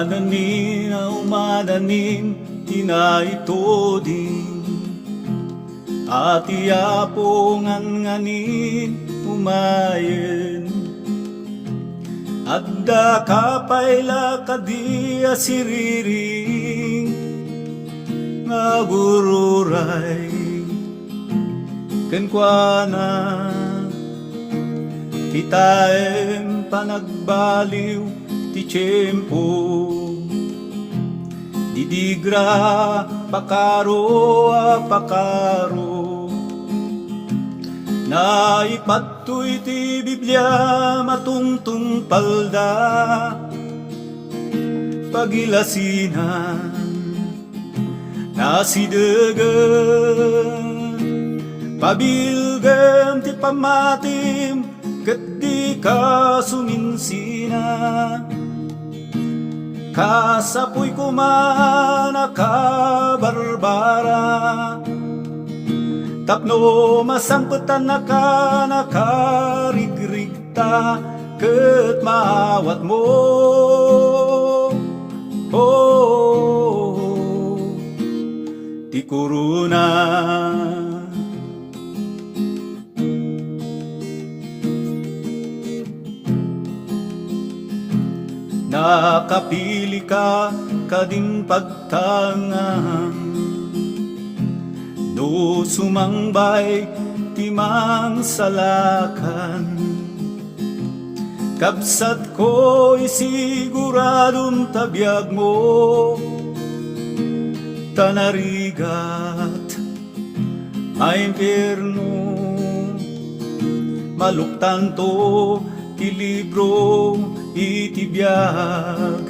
Mananin au mananin ito din at iapong nganin umayen at da kapayla kadi asiriring nga gururay kenkwana titaem panagbaliw ti tiyempo didigra pakaro pakaro na ipatoy ti Biblia matungtung palda pagilasinan nasidegan pabilgem ti pamatim ket di ka suminsina kasapuy kumana kabarbara tapno masangpetan nakarigrigta ket maawat mo ti kuruna nakapili ka kading pagtangang no sumangbay timang salakan kabsat ko isiguradong tabiyag mo tanarigat ay impyerno maluktan to ti libro itibiyag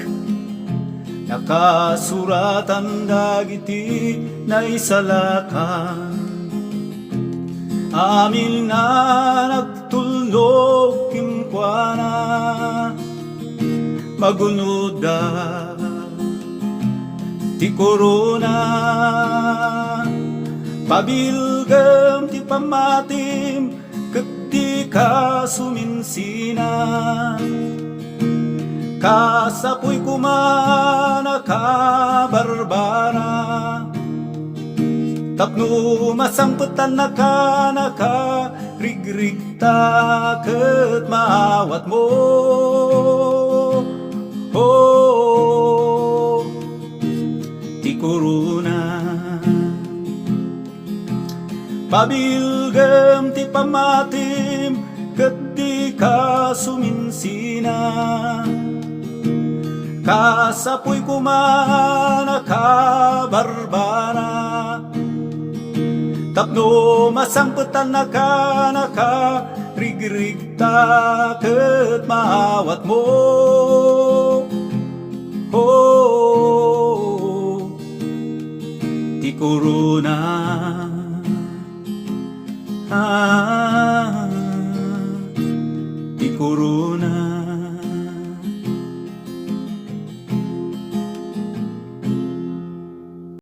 nakasuratan dagiti naisalakan amin na nagtulog kimkwana magunod da ti korona pabilgem ti pamatim ket di ka suminsina kasapuy kumana kabarbara tapno masangpetan nakarigrigta ket maawat mo ti korona pabilgem ti pamatim ket di ka suminsina kasapuy kumana kabarbara tapno masangpetan nakarigrigta ket maawat mo ti korona ti korona